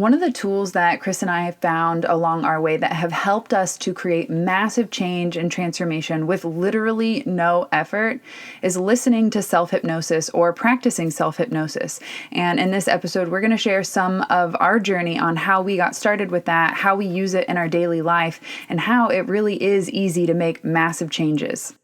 One of the tools that Chris and I have found along our way that have helped us to create massive change and transformation with literally no effort is listening to self-hypnosis or practicing self-hypnosis. And in this episode, we're going to share some of our journey on how we got started with that, how we use it in our daily life, and how it really is easy to make massive changes.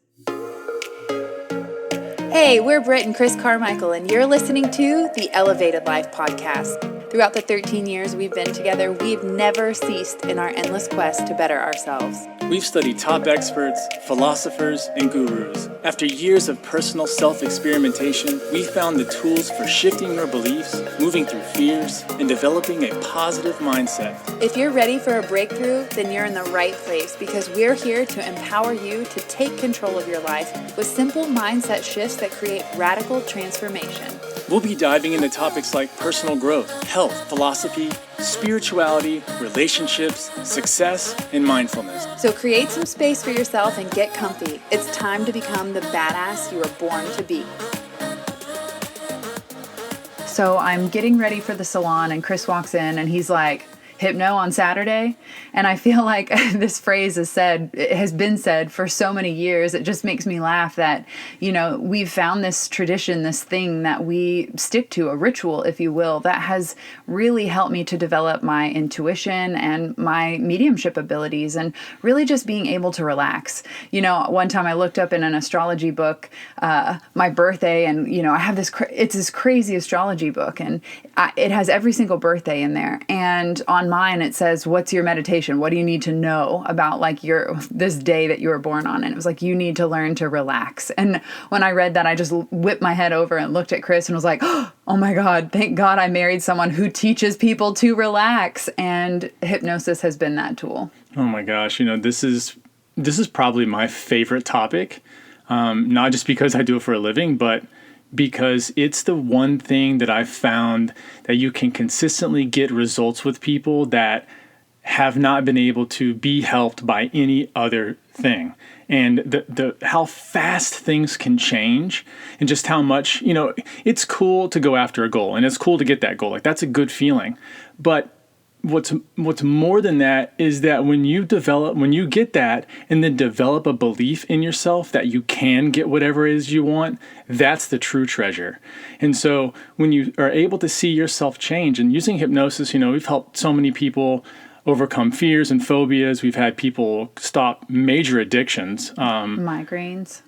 Hey, we're Britt and Chris Carmichael, and you're listening to the Elevated Life Podcast. Throughout the 13 years we've been together, we've never ceased in our endless quest to better ourselves. We've studied top experts, philosophers, and gurus. After years of personal self-experimentation, we found the tools for shifting your beliefs, moving through fears, and developing a positive mindset. If you're ready for a breakthrough, then you're in the right place, because we're here to empower you to take control of your life with simple mindset shifts that create radical transformation. We'll be diving into topics like personal growth, health, philosophy, spirituality, relationships, success, and mindfulness. So create some space for yourself and get comfy. It's time to become the badass you were born to be. So I'm getting ready for the salon and Chris walks in and he's like, "Hypno on Saturday?" And I feel like this phrase it has been said for so many years. It just makes me laugh that, we've found this tradition, this thing that we stick to, a ritual, if you will, that has really helped me to develop my intuition and my mediumship abilities and really just being able to relax. One time I looked up in an astrology book, my birthday, and, I have it's this crazy astrology book, and it has every single birthday in there. And on mine, it says, "What's your meditation? What do you need to know about this day that you were born on?" And it was like, you need to learn to relax. And when I read that, I just whipped my head over and looked at Chris and was like, "Oh my God, thank God I married someone who teaches people to relax." And hypnosis has been that tool. Oh my gosh, this is probably my favorite topic, not just because I do it for a living, but because it's the one thing that I've found that you can consistently get results with people that have not been able to be helped by any other thing. And the how fast things can change, and just how much, it's cool to go after a goal, and it's cool to get that goal. Like, that's a good feeling. But what's more than that is that when you get that and then develop a belief in yourself that you can get whatever it is you want, that's the true treasure. And so when you are able to see yourself change, and using hypnosis, we've helped so many people overcome fears and phobias. We've had people stop major addictions. Migraines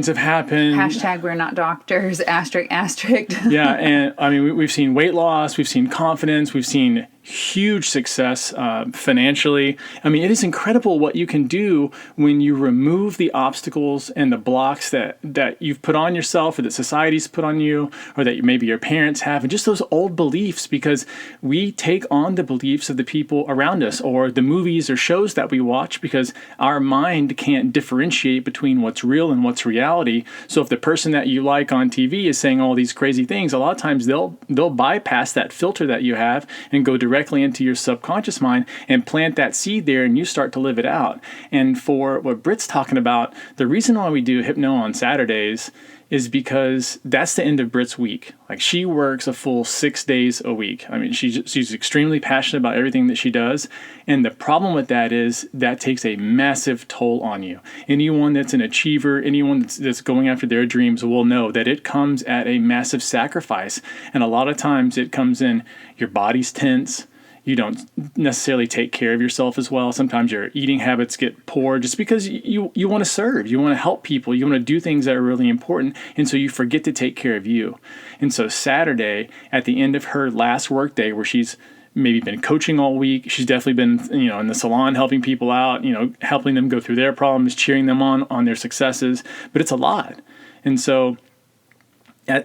have happened. # we're not doctors, ***. Yeah, and I mean, we've seen weight loss, we've seen confidence, we've seen huge success financially. I mean, it is incredible what you can do when you remove the obstacles and the blocks that you've put on yourself, or that society's put on you, or that maybe your parents have, and just those old beliefs, because we take on the beliefs of the people around us, or the movies or shows that we watch, because our mind can't differentiate between what's real and what's reality. So if the person that you like on TV is saying all these crazy things, a lot of times they'll bypass that filter that you have and go directly into your subconscious mind and plant that seed there, and you start to live it out. And for what Britt's talking about, the reason why we do Hypno on Saturdays is because that's the end of Britt's week. Like, she works a full 6 days a week. I mean, she's extremely passionate about everything that she does. And the problem with that is that takes a massive toll on you. Anyone that's an achiever, anyone that's going after their dreams will know that it comes at a massive sacrifice. And a lot of times it comes in, your body's tense. You don't necessarily take care of yourself as well. Sometimes your eating habits get poor just because you want to serve. You want to help people. You want to do things that are really important. And so you forget to take care of you. And so Saturday, at the end of her last work day, where she's maybe been coaching all week, she's definitely been, in the salon helping people out, helping them go through their problems, cheering them on their successes. But it's a lot. And so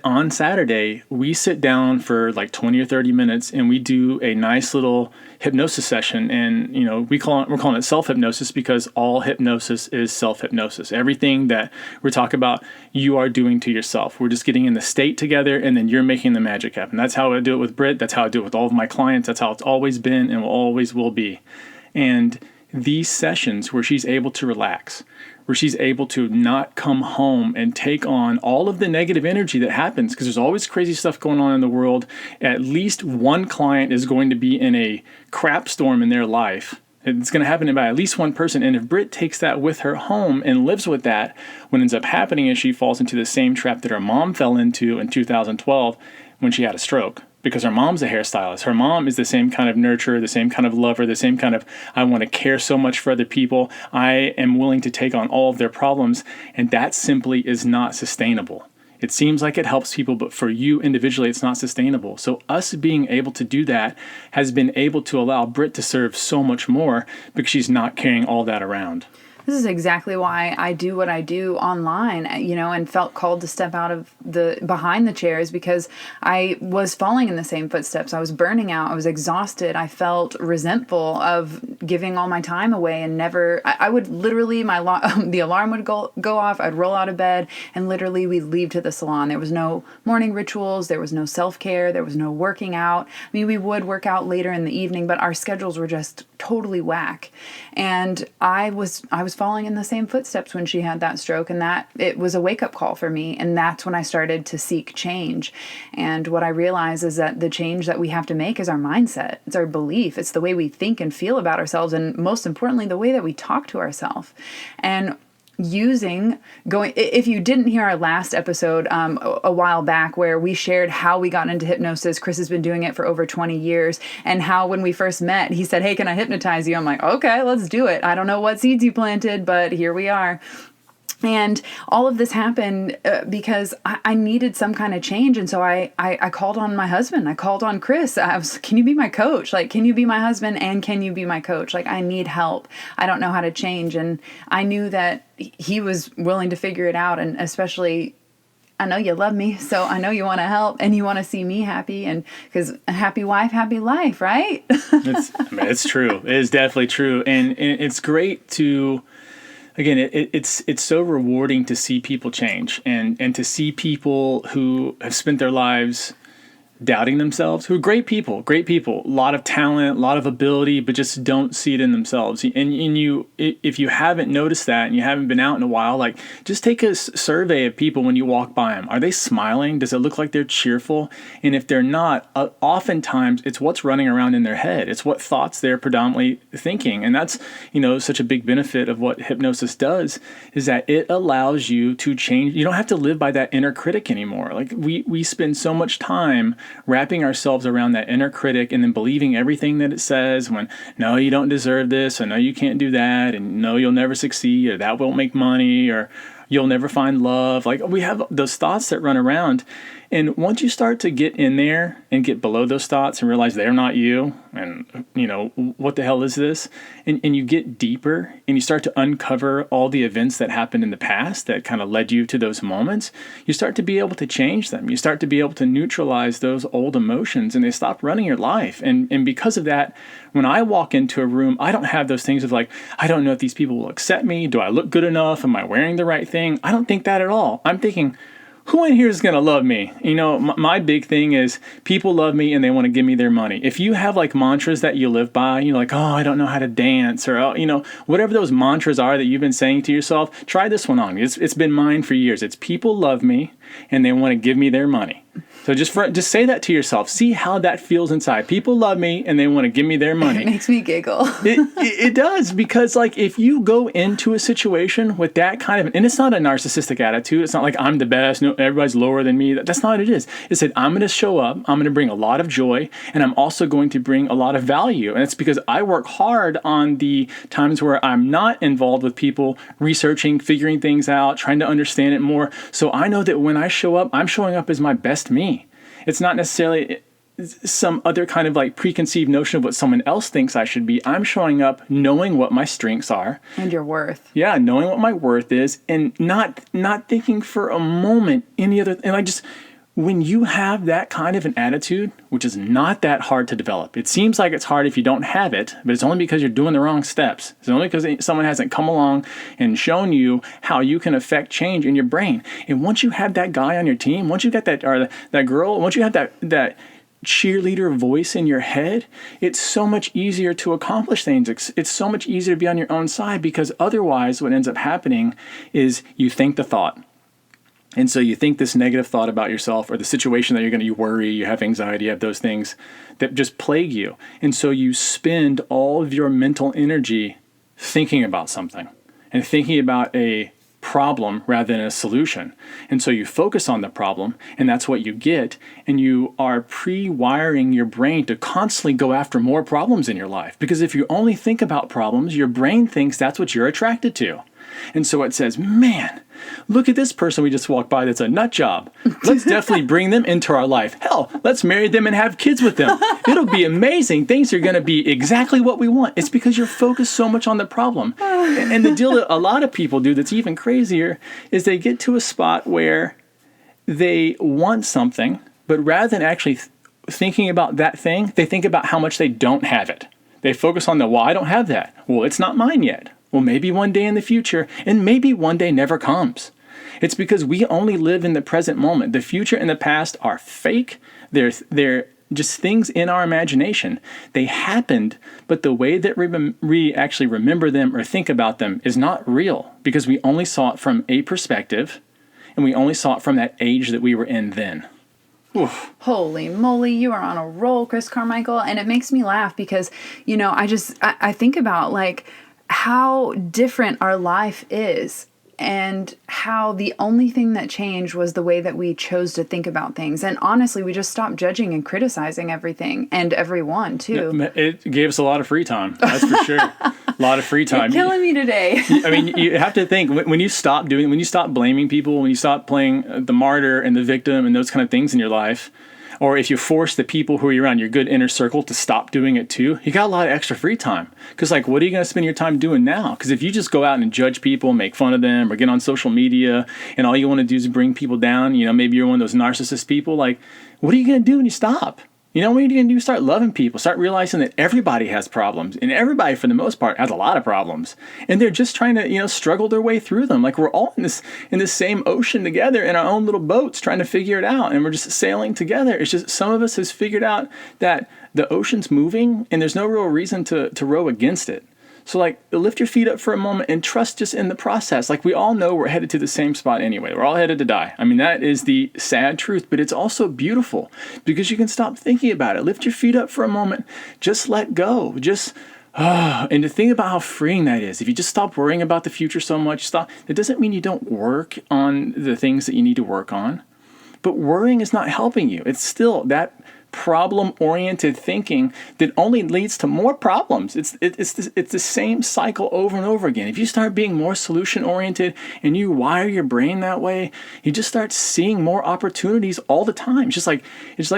on Saturday, we sit down for like 20 or 30 minutes and we do a nice little hypnosis session. And, we're calling it self-hypnosis because all hypnosis is self-hypnosis. Everything that we're talking about, you are doing to yourself. We're just getting in the state together, and then you're making the magic happen. That's how I do it with Britt. That's how I do it with all of my clients. That's how it's always been and always will be. And these sessions where she's able to relax, where she's able to not come home and take on all of the negative energy that happens, because there's always crazy stuff going on in the world. At least one client is going to be in a crap storm in their life. It's going to happen by at least one person. And if Britt takes that with her home and lives with that, what ends up happening is she falls into the same trap that her mom fell into in 2012 when she had a stroke. Because her mom's a hairstylist. Her mom is the same kind of nurturer, the same kind of lover, the same kind of, I want to care so much for other people. I am willing to take on all of their problems. And that simply is not sustainable. It seems like it helps people, but for you individually, it's not sustainable. So us being able to do that has been able to allow Britt to serve so much more because she's not carrying all that around. This is exactly why I do what I do online, and felt called to step out of behind the chairs, because I was falling in the same footsteps. I was burning out. I was exhausted. I felt resentful of giving all my time away and never, I would literally, the alarm would go off. I'd roll out of bed and literally we'd leave to the salon. There was no morning rituals. There was no self-care. There was no working out. I mean, we would work out later in the evening, but our schedules were just totally whack. And I was falling in the same footsteps when she had that stroke, and that it was a wake-up call for me. And that's when I started to seek change. And what I realized is that the change that we have to make is our mindset. It's our belief. It's the way we think and feel about ourselves, and most importantly, the way that we talk to ourselves. And if you didn't hear our last episode a while back where we shared how we got into hypnosis, Chris has been doing it for over 20 years, and how when we first met, he said, "Hey, can I hypnotize you?" I'm like, "Okay, let's do it. I don't know what seeds you planted, but here we are." And all of this happened because I needed some kind of change. And so I called on my husband. I called on Chris. I was, "Can you be my coach? Like, can you be my husband and can you be my coach? Like, I need help. I don't know how to change." And I knew that he was willing to figure it out. And especially, I know you love me, so I know you want to help and you want to see me happy. And because a happy wife, happy life, right? It's true. It is definitely true. And it's great to... Again, it's so rewarding to see people change and to see people who have spent their lives doubting themselves, who are great people, a lot of talent, a lot of ability, but just don't see it in themselves. And if you haven't noticed that and you haven't been out in a while, like, just take a survey of people when you walk by them. Are they smiling? Does it look like they're cheerful? And if they're not, oftentimes it's what's running around in their head. It's what thoughts they're predominantly thinking. And that's, such a big benefit of what hypnosis does, is that it allows you to change. You don't have to live by that inner critic anymore. Like, we spend so much time wrapping ourselves around that inner critic and then believing everything that it says, when, no, you don't deserve this, or no, you can't do that, and no, you'll never succeed, or that won't make money, or you'll never find love. Like, we have those thoughts that run around. And once you start to get in there and get below those thoughts and realize they're not you, and, what the hell is this? And you get deeper and you start to uncover all the events that happened in the past that kind of led you to those moments, you start to be able to change them. You start to be able to neutralize those old emotions, and they stop running your life. And because of that, when I walk into a room, I don't have those things of like, I don't know if these people will accept me. Do I look good enough? Am I wearing the right thing? I don't think that at all. I'm thinking, who in here is going to love me? My big thing is people love me and they want to give me their money. If you have like mantras that you live by, like, oh, I don't know how to dance, or, whatever those mantras are that you've been saying to yourself, try this one on. It's been mine for years. It's people love me and they want to give me their money. So just say that to yourself. See how that feels inside. People love me and they want to give me their money. It makes me giggle. It does, because like, if you go into a situation with that kind of, and it's not a narcissistic attitude. It's not like I'm the best. No, everybody's lower than me. That's not what it is. It's that I'm going to show up. I'm going to bring a lot of joy, and I'm also going to bring a lot of value. And it's because I work hard on the times where I'm not involved with people, researching, figuring things out, trying to understand it more. So I know that when I show up, I'm showing up as my best me. It's not necessarily some other kind of like preconceived notion of what someone else thinks I should be. I'm showing up knowing what my strengths are. And your worth. Yeah, knowing what my worth is, and not thinking for a moment any other. And when you have that kind of an attitude, which is not that hard to develop. It seems like it's hard if you don't have it, but it's only because you're doing the wrong steps. It's only because someone hasn't come along and shown you how you can affect change in your brain. And once you have that guy on your team, once you got that, or that girl, once you have that cheerleader voice in your head, it's so much easier to accomplish things. It's so much easier to be on your own side, because otherwise what ends up happening is you think the thought. And so you think this negative thought about yourself or the situation that you worry, you have anxiety, you have those things that just plague you. And so you spend all of your mental energy thinking about something and thinking about a problem rather than a solution. And so you focus on the problem, and that's what you get. And you are pre-wiring your brain to constantly go after more problems in your life. Because if you only think about problems, your brain thinks that's what you're attracted to. And so it says, man, look at this person we just walked by that's a nut job. Let's definitely bring them into our life. Hell, let's marry them and have kids with them. It'll be amazing. Things are going to be exactly what we want. It's because you're focused so much on the problem. And the deal that a lot of people do that's even crazier is they get to a spot where they want something, but rather than actually thinking about that thing, they think about how much they don't have it. They focus on well, I don't have that. Well, it's not mine yet. Well, maybe one day in the future, and maybe one day never comes. It's because we only live in the present moment. The future and the past are fake. They're just things in our imagination. They happened, but the way that we actually remember them or think about them is not real, because we only saw it from a perspective, and we only saw it from that age that we were in then. Oof. Holy moly, you are on a roll, Chris Carmichael. And it makes me laugh because, I think about how different our life is, and how the only thing that changed was the way that we chose to think about things. And honestly, we just stopped judging and criticizing everything and everyone too. It gave us a lot of free time. That's for sure. A lot of free time. You're killing me today. I mean, you have to think, when you stop blaming people, when you stop playing the martyr and the victim and those kind of things in your life, or if you force the people who are around your good inner circle to stop doing it too, you got a lot of extra free time. Because what are you going to spend your time doing now? Because if you just go out and judge people, make fun of them, or get on social media, and all you want to do is bring people down, maybe you're one of those narcissist people, what are you going to do when you stop? What are you going to do? Start loving people. Start realizing that everybody has problems. And everybody, for the most part, has a lot of problems. And they're just trying to, struggle their way through them. We're all in this same ocean together in our own little boats trying to figure it out. And we're just sailing together. It's just some of us has figured out that the ocean's moving and there's no real reason to row against it. So lift your feet up for a moment and trust just in the process. We all know we're headed to the same spot anyway. We're all headed to die. I mean, that is the sad truth, but it's also beautiful because you can stop thinking about it. Lift your feet up for a moment. Just let go. And to think about how freeing that is. If you just stop worrying about the future so much, it doesn't mean you don't work on the things that you need to work on. But worrying is not helping you. It's still that problem-oriented thinking that only leads to more problems. It's the same cycle over and over again. If you start being more solution-oriented and you wire your brain that way, you just start seeing more opportunities all the time. It's like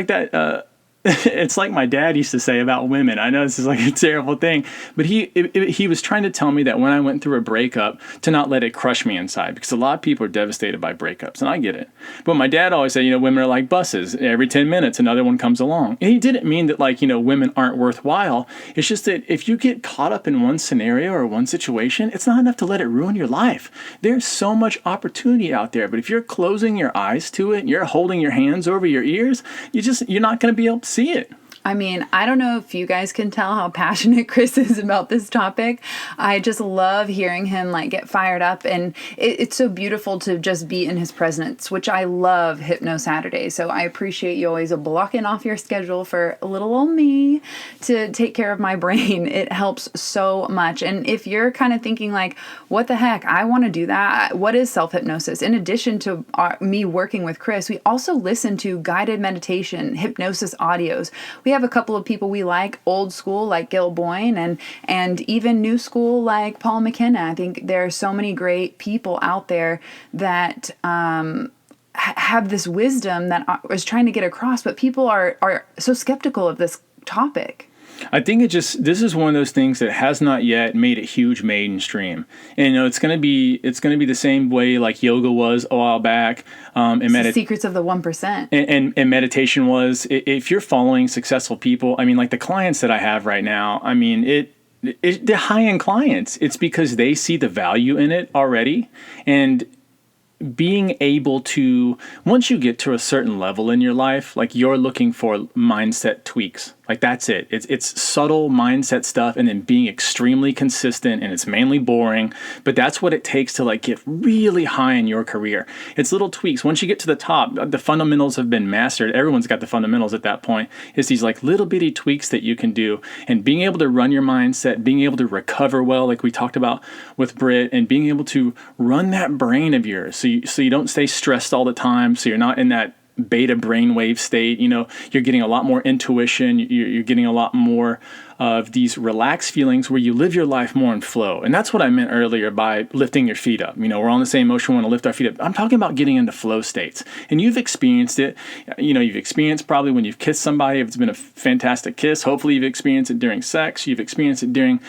that. It's like my dad used to say about women. I know this is a terrible thing, but he was trying to tell me that when I went through a breakup, to not let it crush me inside, because a lot of people are devastated by breakups, and I get it. But my dad always said, women are like buses. Every 10 minutes, another one comes along. And he didn't mean that women aren't worthwhile. It's just that if you get caught up in one scenario or one situation, it's not enough to let it ruin your life. There's so much opportunity out there, but if you're closing your eyes to it, and you're holding your hands over your ears, you're not going to be able to see it. I mean, I don't know if you guys can tell how passionate Chris is about this topic. I just love hearing him get fired up, and it's so beautiful to just be in his presence, which I love Hypno Saturday. So I appreciate you always blocking off your schedule for little old me to take care of my brain. It helps so much. And if you're kind of thinking what the heck, I want to do that. What is self-hypnosis? In addition to me working with Chris, we also listen to guided meditation, hypnosis audios. We have a couple of people we like, old school like Gil Boyne, and even new school like Paul McKenna. I think there are so many great people out there that have this wisdom that I was trying to get across, but people are so skeptical of this topic. I think this is one of those things that has not yet made a huge mainstream. And it's going to be the same way like yoga was a while back. The secrets of the 1%. And meditation was. If you're following successful people, I mean, the clients that I have right now, I mean, they're high-end clients. It's because they see the value in it already. And being able to, once you get to a certain level in your life, like you're looking for mindset tweaks. Like that's it. It's subtle mindset stuff, and then being extremely consistent, and it's mainly boring, but that's what it takes to like get really high in your career. It's little tweaks. Once you get to the top, the fundamentals have been mastered. Everyone's got the fundamentals at that point. It's these like little bitty tweaks that you can do, and being able to run your mindset, being able to recover well, like we talked about with BRIT, and being able to run that brain of yours so you don't stay stressed all the time, so you're not in that beta brainwave state. You're getting a lot more intuition. You're getting a lot more of these relaxed feelings where you live your life more in flow. And that's what I meant earlier by lifting your feet up. We're on the same motion, we want to lift our feet up. I'm talking about getting into flow states. And you've experienced it. You've experienced probably when you've kissed somebody, if it's been a fantastic kiss. Hopefully you've experienced it during sex. You've experienced it during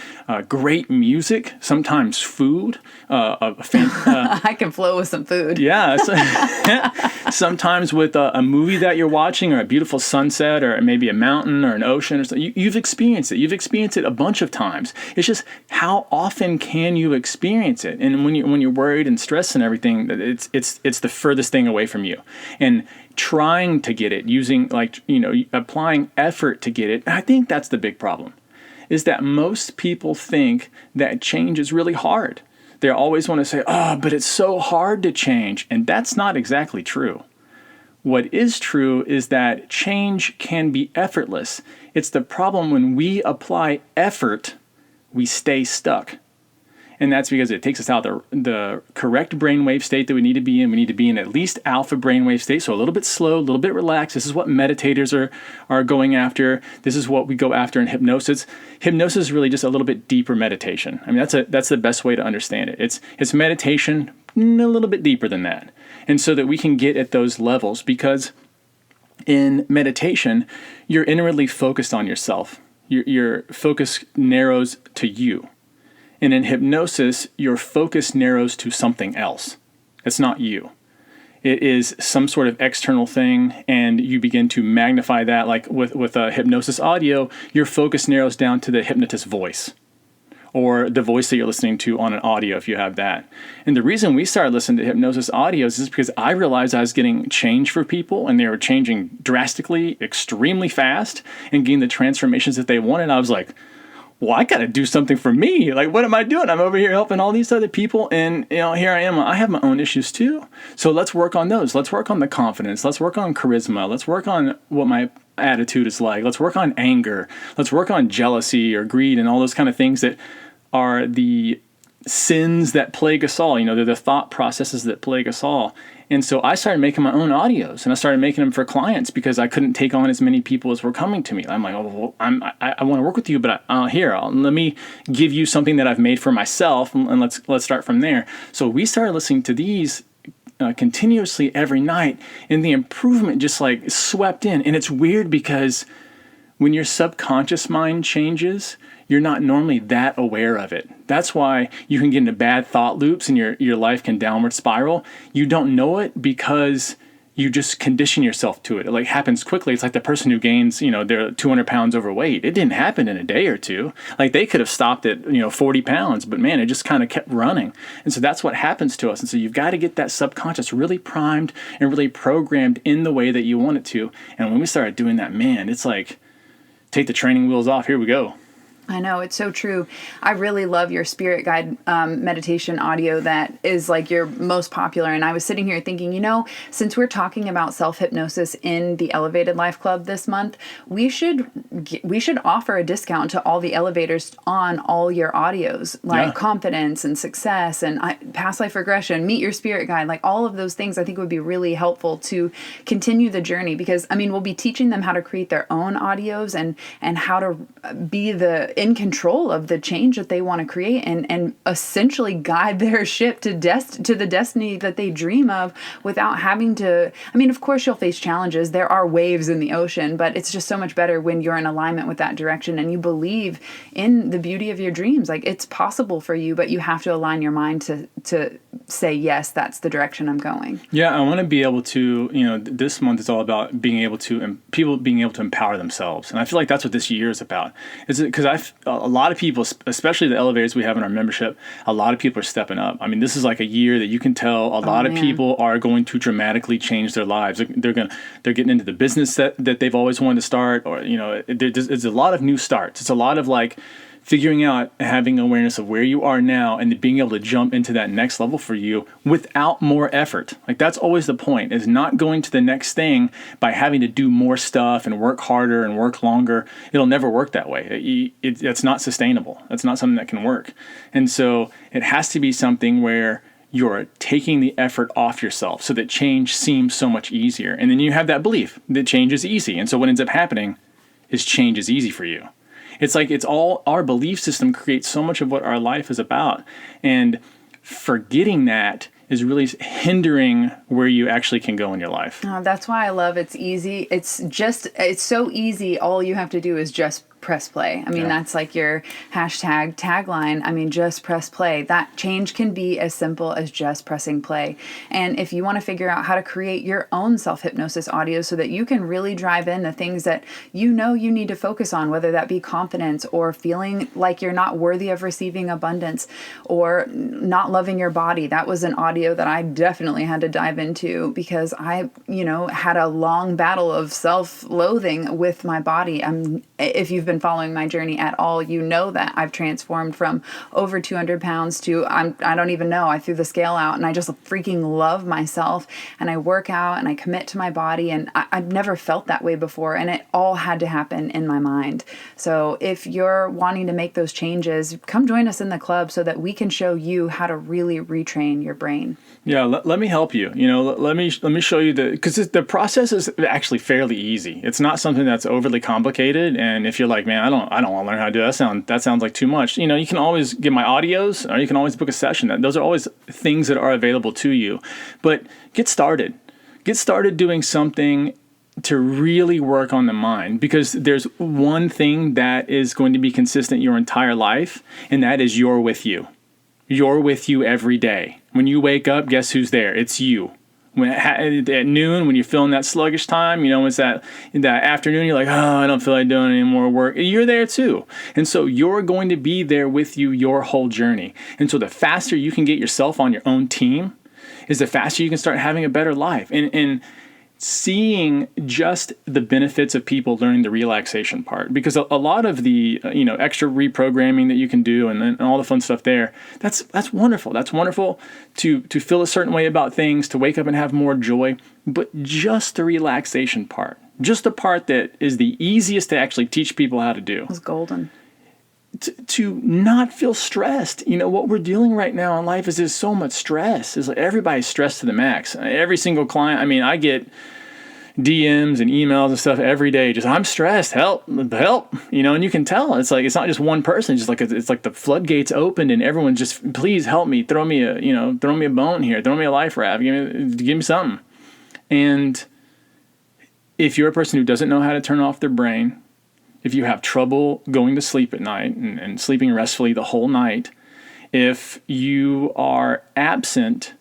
great music, sometimes food. I can flow with some food. Yeah. Sometimes with a movie that you're watching, or a beautiful sunset, or maybe a mountain or an ocean or something. You've experienced it. You've experienced it a bunch of times. It's just how often can you experience it? And when you're worried and stressed and everything, it's the furthest thing away from you. And trying to get it, using applying effort to get it, I think that's the big problem. Is that most people think that change is really hard. They always want to say, but it's so hard to change. And that's not exactly true. What is true is that change can be effortless. It's the problem when we apply effort, we stay stuck. And that's because it takes us out the correct brainwave state that we need to be in. We need to be in at least alpha brainwave state, so a little bit slow, a little bit relaxed. This is what meditators are going after. This is what we go after in hypnosis. Hypnosis is really just a little bit deeper meditation. I mean, that's the best way to understand it. It's meditation a little bit deeper than that. And so that we can get at those levels, because in meditation, you're inwardly focused on yourself. Your focus narrows to you. And in hypnosis, your focus narrows to something else. It's not you. It is some sort of external thing, and you begin to magnify that. Like with a hypnosis audio, your focus narrows down to the hypnotist's voice, or the voice that you're listening to on an audio if you have that. And the reason we started listening to hypnosis audios is because I realized I was getting change for people, and they were changing drastically, extremely fast, and getting the transformations that they wanted. I was like, well, I got to do something for me. Like, what am I doing? I'm over here helping all these other people, and here I am. I have my own issues too. So let's work on those. Let's work on the confidence. Let's work on charisma. Let's work on what my attitude is like. Let's work on anger. Let's work on jealousy or greed and all those kind of things that are the sins that plague us all. They're the thought processes that plague us all. And so I started making my own audios, and I started making them for clients because I couldn't take on as many people as were coming to me. I'm like, I want to work with you, but let me give you something that I've made for myself, and let's start from there. So we started listening to these continuously every night, and the improvement just like swept in. And it's weird because when your subconscious mind changes, you're not normally that aware of it. That's why you can get into bad thought loops and your life can downward spiral. You don't know it because you just condition yourself to it. It like happens quickly. It's like the person who gains, they're 200 pounds overweight. It didn't happen in a day or two. Like they could have stopped at, 40 pounds, but man, it just kind of kept running. And so that's what happens to us. And so you've got to get that subconscious really primed and really programmed in the way that you want it to. And when we started doing that, man, it's like, take the training wheels off. Here we go. I know, it's so true. I really love your spirit guide meditation audio that is like your most popular. And I was sitting here thinking, since we're talking about self-hypnosis in the Elevated Life Club this month, we should offer a discount to all the elevators on all your audios, like confidence and success and past life regression, meet your spirit guide, like all of those things I think would be really helpful to continue the journey, because we'll be teaching them how to create their own audios and how to be in control of the change that they want to create and essentially guide their ship to the destiny that they dream of without having to. Of course you'll face challenges. There are waves in the ocean, but it's just so much better when you're in alignment with that direction and you believe in the beauty of your dreams. Like it's possible for you, but you have to align your mind to say, yes, that's the direction I'm going. Yeah, I want to be able to, this month is all about being able to, people being able to empower themselves. And I feel like that's what this year is about. Is it because a lot of people, especially the elevators we have in our membership, a lot of people are stepping up. I mean, this is like a year that you can tell a lot of people are going to dramatically change their lives. They're getting into the business that they've always wanted to start, or, it's a lot of new starts. It's a lot of like figuring out, having awareness of where you are now and then being able to jump into that next level for you without more effort. Like that's always the point, is not going to the next thing by having to do more stuff and work harder and work longer. It'll never work that way. It's not sustainable. That's not something that can work. And so it has to be something where you're taking the effort off yourself so that change seems so much easier. And then you have that belief that change is easy. And so what ends up happening is change is easy for you. It's like it's all our belief system creates so much of what our life is about. And forgetting that is really hindering where you actually can go in your life. Oh, that's why I love It's Easy. It's so easy. All you have to do is just press play. I mean, that's like your hashtag tagline. I mean, just press play. That change can be as simple as just pressing play. And if you want to figure out how to create your own self-hypnosis audio so that you can really drive in the things that you need to focus on, whether that be confidence or feeling like you're not worthy of receiving abundance or not loving your body. That was an audio that I definitely had to dive into because I, had a long battle of self-loathing with my body. If you've been following my journey at all, you know that I've transformed from over 200 pounds to I don't even know. I threw the scale out and I just freaking love myself and I work out and I commit to my body, and I've never felt that way before, and it all had to happen in my mind. So if you're wanting to make those changes, come join us in the club so that we can show you how to really retrain your brain. Yeah, let me help you. Let me show you because the process is actually fairly easy. It's not something that's overly complicated. And if you're like, man, I don't want to learn how to do that. That sounds like too much. You can always get my audios, or you can always book a session. Those are always things that are available to you. But get started. Get started doing something to really work on the mind, because there's one thing that is going to be consistent your entire life, and that is you're with you. You're with you every day. When you wake up, guess who's there? It's you. At noon, when you're feeling that sluggish time, it's that afternoon, you're like, oh, I don't feel like doing any more work. You're there too. And so you're going to be there with you your whole journey. And so the faster you can get yourself on your own team is the faster you can start having a better life. And seeing just the benefits of people learning the relaxation part, because a lot of the extra reprogramming that you can do and all the fun stuff there, that's wonderful. That's wonderful to feel a certain way about things, to wake up and have more joy. But just the relaxation part, just the part that is the easiest to actually teach people how to do, was golden. To not feel stressed. What we're dealing right now in life is there's so much stress. It's like everybody's stressed to the max. Every single client, I get DMs and emails and stuff every day. Just, I'm stressed, help, and you can tell. It's like, it's not just one person. It's like the floodgates opened and everyone's just, please help me, throw me a bone here, throw me a life raft, give me something. And if you're a person who doesn't know how to turn off their brain, if you have trouble going to sleep at night and sleeping restfully the whole night, if you are absent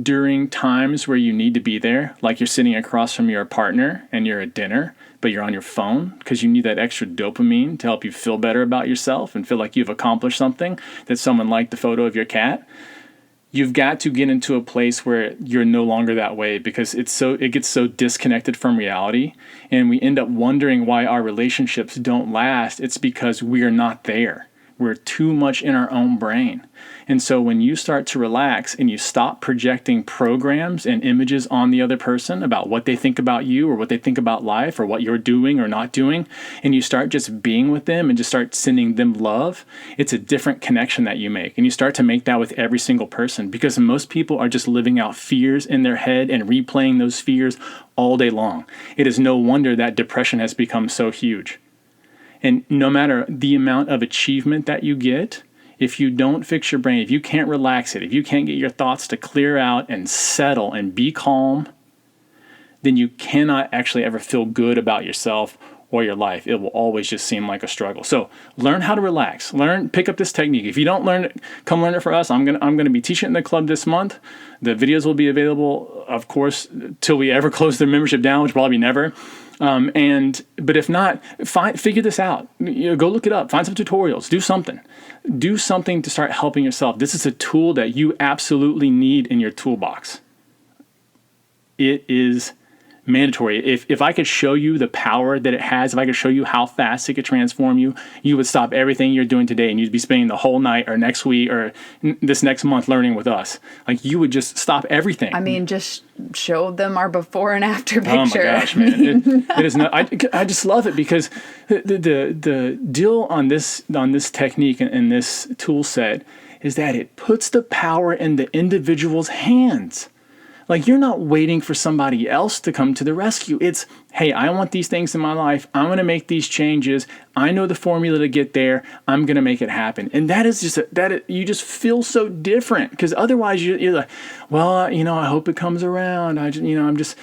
during times where you need to be there, like you're sitting across from your partner and you're at dinner, but you're on your phone because you need that extra dopamine to help you feel better about yourself and feel like you've accomplished something, that someone liked the photo of your cat, you've got to get into a place where you're no longer that way, because it gets so disconnected from reality, and we end up wondering why our relationships don't last. It's because we're not there. We're too much in our own brain. And so when you start to relax and you stop projecting programs and images on the other person about what they think about you or what they think about life or what you're doing or not doing, and you start just being with them and just start sending them love, it's a different connection that you make. And you start to make that with every single person, because most people are just living out fears in their head and replaying those fears all day long. It is no wonder that depression has become so huge. And no matter the amount of achievement that you get, if you don't fix your brain, if you can't relax it, if you can't get your thoughts to clear out and settle and be calm, then you cannot actually ever feel good about yourself or your life, it will always just seem like a struggle. So learn how to relax. Pick up this technique. If you don't learn it, come learn it for us. I'm gonna be teaching it in the club this month. The videos will be available, of course, till we ever close the membership down, which probably never. But if not, figure this out. Go look it up. Find some tutorials. Do something to start helping yourself. This is a tool that you absolutely need in your toolbox. It is mandatory. If I could show you the power that it has, if I could show you how fast it could transform you, you would stop everything you're doing today and you'd be spending the whole night or next week or this next month learning with us. Like, you would just stop everything. I mean, just show them our before and after picture. Oh my gosh, man. It is not, I just love it because the deal on this technique and this tool set is that it puts the power in the individual's hands. Like, you're not waiting for somebody else to come to the rescue. It's, hey, I want these things in my life. I'm going to make these changes. I know the formula to get there. I'm going to make it happen. And that is just, you just feel so different, because otherwise you're like, well, I hope it comes around. I'm just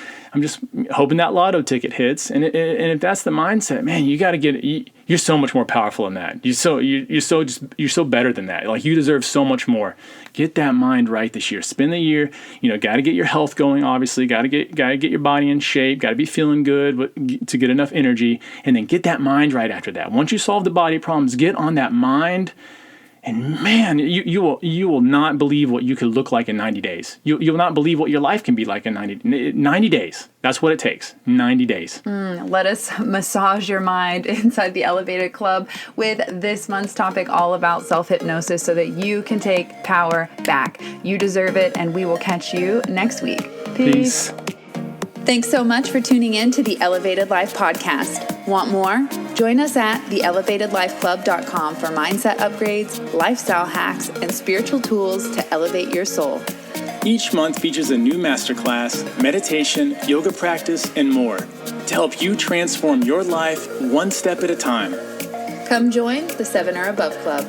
hoping that lotto ticket hits. And if that's the mindset, man, you got to you're so much more powerful than that. You're so better than that. Like, you deserve so much more. Get that mind right this year. Spend the year, got to get your health going, obviously. Got to get your body in shape. Got to be feeling good to get enough energy. And then get that mind right after that. Once you solve the body problems, get on that mind. And man, you will not believe what you could look like in 90 days. You'll not believe what your life can be like in 90 days. That's what it takes, 90 days. Let us massage your mind inside the Elevated Club with this month's topic all about self-hypnosis so that you can take power back. You deserve it, and we will catch you next week. Peace. Thanks so much for tuning in to the Elevated Life Podcast. Want more? Join us at theelevatedlifeclub.com for mindset upgrades, lifestyle hacks, and spiritual tools to elevate your soul. Each month features a new masterclass, meditation, yoga practice, and more to help you transform your life one step at a time. Come join the 7 or Above Club.